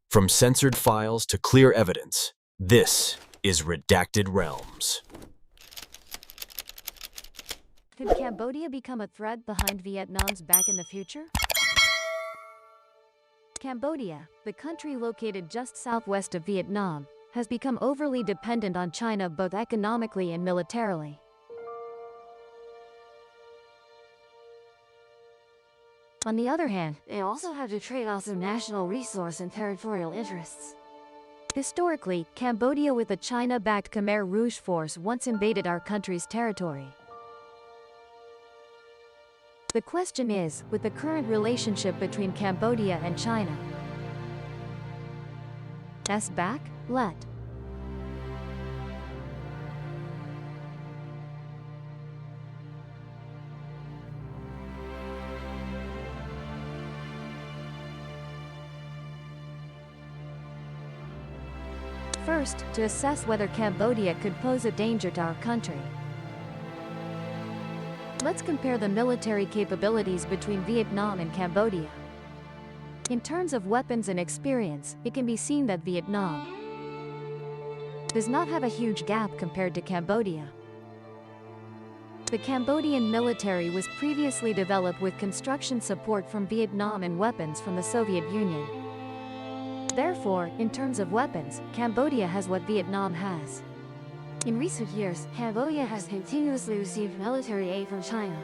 From censored files to clear evidence, this is Redacted Realms. Could Cambodia become a threat behind Vietnam's back in the future? Cambodia, the country located just southwest of Vietnam, has become overly dependent on China both economically and militarily. On the other hand, they also have to trade off some national resource and territorial interests. Historically, Cambodia with a China-backed Khmer Rouge force once invaded our country's territory. The question is, with the current relationship between Cambodia and China, back? Let. First, to assess whether Cambodia could pose a danger to our country, let's compare the military capabilities between Vietnam and Cambodia. In terms of weapons and experience, it can be seen that Vietnam does not have a huge gap compared to Cambodia. The Cambodian military was previously developed with construction support from Vietnam and weapons from the Soviet Union. Therefore, in terms of weapons, Cambodia has what Vietnam has. In recent years, Cambodia has continuously received military aid from China,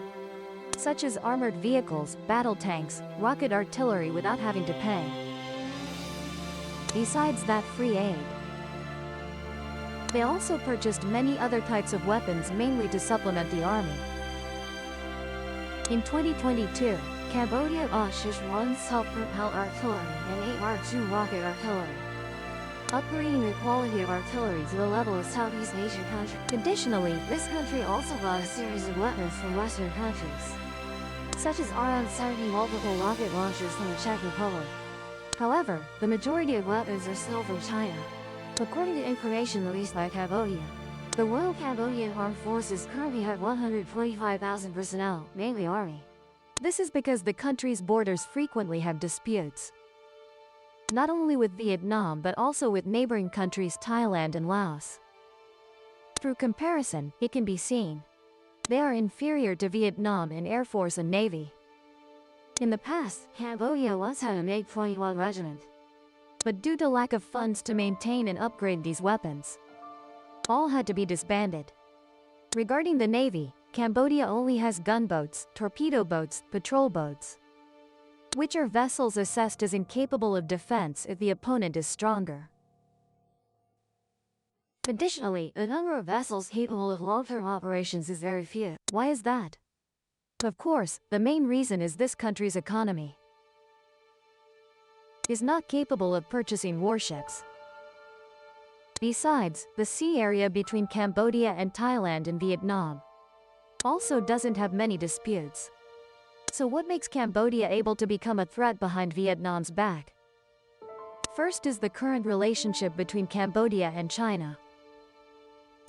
such as armored vehicles, battle tanks, rocket artillery without having to pay. Besides that free aid, they also purchased many other types of weapons mainly to supplement the army. In 2022, Cambodia launches 1 self-propelled artillery and 8 R2 rocket artillery, upgrading the quality of artillery to the level of Southeast Asian countries. Additionally, this country also got a series of weapons from Western countries, such as RN-70 multiple rocket launchers from the Czech Republic. However, the majority of weapons are still from China. According to information released by Cambodia, the Royal Cambodian Armed Forces currently have 125,000 personnel, mainly army. This is because the country's borders frequently have disputes, not only with Vietnam but also with neighboring countries Thailand and Laos. Through comparison, it can be seen they are inferior to Vietnam in Air Force and Navy. In the past, Cambodia once had a MiG-21 regiment, but due to lack of funds to maintain and upgrade these weapons, all had to be disbanded. Regarding the Navy, Cambodia only has gunboats, torpedo boats, patrol boats, which are vessels assessed as incapable of defense if the opponent is stronger. Additionally, the number of vessels capable of long-term operations is very few. Why is that? Of course, the main reason is this country's economy is not capable of purchasing warships. Besides, the sea area between Cambodia and Thailand and Vietnam also doesn't have many disputes. So what makes Cambodia able to become a threat behind Vietnam's back? First is the current relationship between Cambodia and China.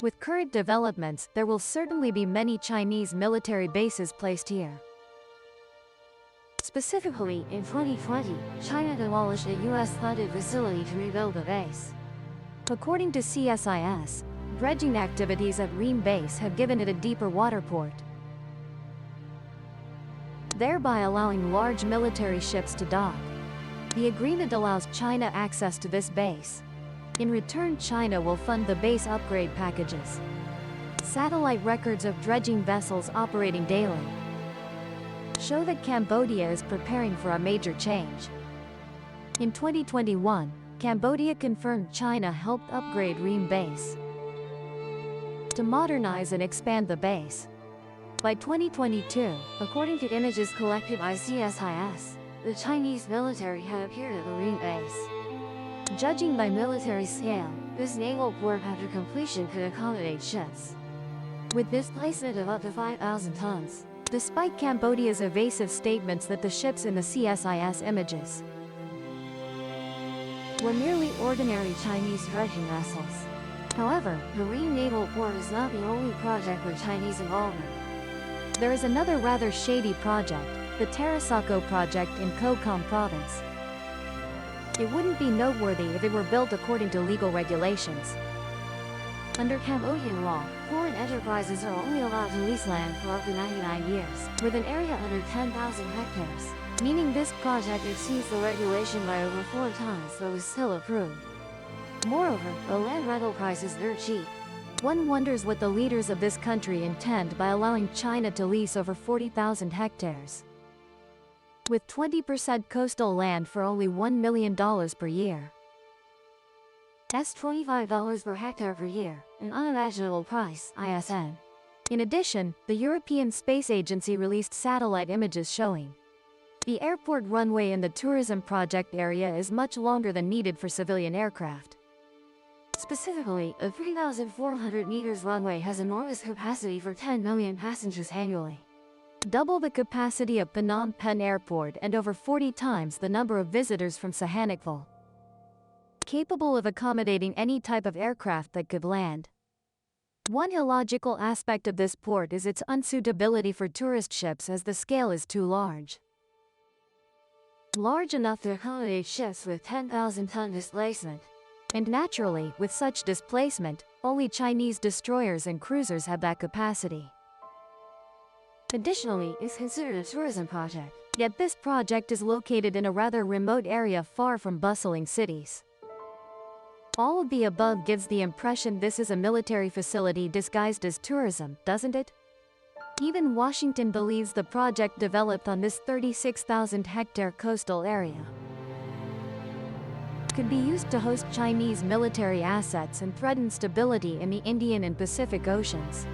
With current developments, there will certainly be many Chinese military bases placed here. Specifically, in 2020, China demolished a US-funded facility to rebuild the base. According to CSIS, dredging activities at Ream Base have given it a deeper water port, thereby allowing large military ships to dock. The agreement allows China access to this base. In return, China will fund the base upgrade packages. Satellite records of dredging vessels operating daily show that Cambodia is preparing for a major change. In 2021, Cambodia confirmed China helped upgrade Ream Base to modernize and expand the base. By 2022, according to images collected by CSIS, the Chinese military had appeared at the Ream Base. Judging by military scale, this naval port after completion could accommodate ships with displacement of up to 5,000 tons. Despite Cambodia's evasive statements that the ships in the CSIS images were merely ordinary Chinese dredging vessels. However, the Ream Naval Port is not the only project with Chinese involvement. There is another rather shady project, the Tarasaco project in Kokam province. It wouldn't be noteworthy if it were built according to legal regulations. Under Cambodian law, foreign enterprises are only allowed to lease land for up to 99 years, with an area under 10,000 hectares, meaning this project exceeds the regulation by over 4 times though is still approved. Moreover, the land rental price is dirt cheap. One wonders what the leaders of this country intend by allowing China to lease over 40,000 hectares. With 20% coastal land for only $1 million per year. That's $25 per hectare per year, an unimaginable price, ASEAN. In addition, the European Space Agency released satellite images showing the airport runway in the tourism project area is much longer than needed for civilian aircraft. Specifically, a 3,400 meters runway has enormous capacity for 10 million passengers annually. Double the capacity of Phnom Penh Airport and over 40 times the number of visitors from Sihanoukville. Capable of accommodating any type of aircraft that could land. One illogical aspect of this port is its unsuitability for tourist ships as the scale is too large. Large enough to accommodate ships with 10,000-ton displacement. And naturally, with such displacement, only Chinese destroyers and cruisers have that capacity. Additionally, it's considered a tourism project, yet this project is located in a rather remote area far from bustling cities. All of the above gives the impression this is a military facility disguised as tourism, doesn't it? Even Washington believes the project developed on this 36,000-hectare coastal area could be used to host Chinese military assets and threaten stability in the Indian and Pacific Oceans,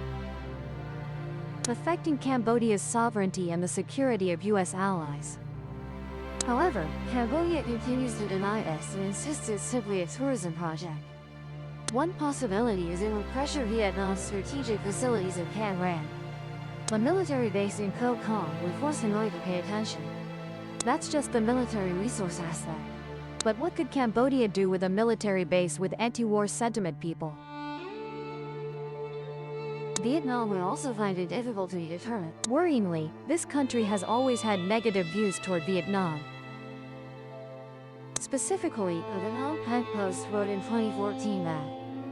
affecting Cambodia's sovereignty and the security of U.S. allies. However, Cambodia continues to deny this and insists it's simply a tourism project. One possibility is it will pressure Vietnam's strategic facilities in Cam Ranh, a military base in Koh Kong, would force Hanoi to pay attention. That's just the military resource aspect. But what could Cambodia do with a military base with anti-war sentiment people? Vietnam will also find it difficult to be determined. Worryingly, this country has always had negative views toward Vietnam. Specifically, the Phnom Penh Post wrote in 2014 that,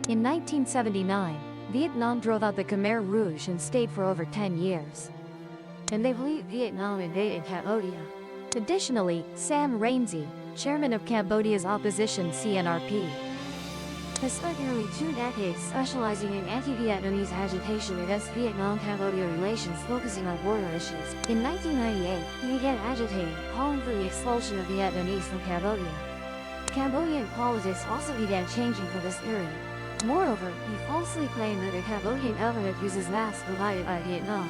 in 1979, Vietnam drove out the Khmer Rouge and stayed for over 10 years. And they believe Vietnam invaded Cambodia. Additionally, Sam Rainsy, chairman of Cambodia's opposition CNRP, has spent nearly 2 decades specializing in anti-Vietnamese agitation against Vietnam-Cambodia relations focusing on border issues. In 1998, he began agitating, calling for the expulsion of Vietnamese from Cambodia. Cambodian politics also began changing for this period. Moreover, he falsely claimed that the Cambodian government uses maps provided by Vietnam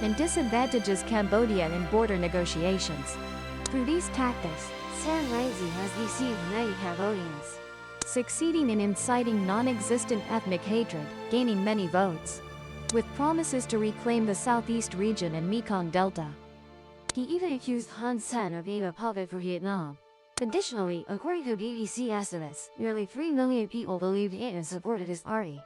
and disadvantages Cambodia in border negotiations. Through these tactics, Sam Rainsy has deceived many Cambodians, succeeding in inciting non-existent ethnic hatred, gaining many votes, with promises to reclaim the southeast region and Mekong Delta. He even accused Hun Sen of being a puppet for Vietnam. Additionally, according to BBC estimates, nearly 3 million people believed in and supported his party.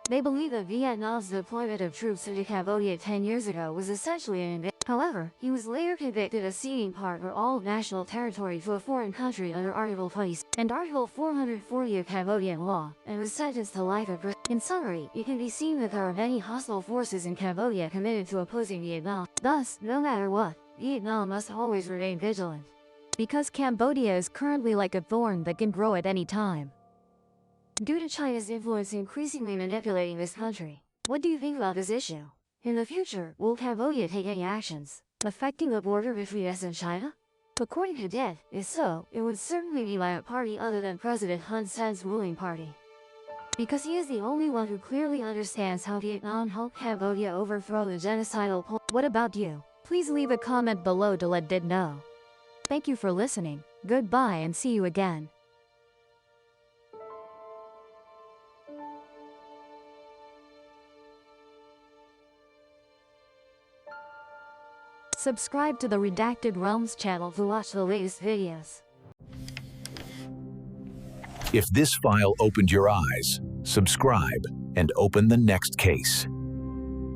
They believe that Vietnam's deployment of troops into Cambodia 10 years ago was essentially an invasion. However, he was later convicted of ceding part or all of national territory to a foreign country under Article 20 and Article 440 of Cambodian law, and was sentenced to life in prison. In summary, it can be seen that there are many hostile forces in Cambodia committed to opposing Vietnam. Thus, no matter what, Vietnam must always remain vigilant, because Cambodia is currently like a thorn that can grow at any time, due to China's influence increasingly manipulating this country. What do you think about this issue? In the future, will Cambodia take any actions affecting the border between US and China? According to Det, if so, it would certainly be by a party other than President Hun Sen's ruling party, because he is the only one who clearly understands how Vietnam helped Cambodia overthrow the genocidal Pol. What about you? Please leave a comment below to let Det know. Thank you for listening. Goodbye and see you again. Subscribe to the Redacted Realms channel to watch the latest videos. If this file opened your eyes, subscribe and open the next case.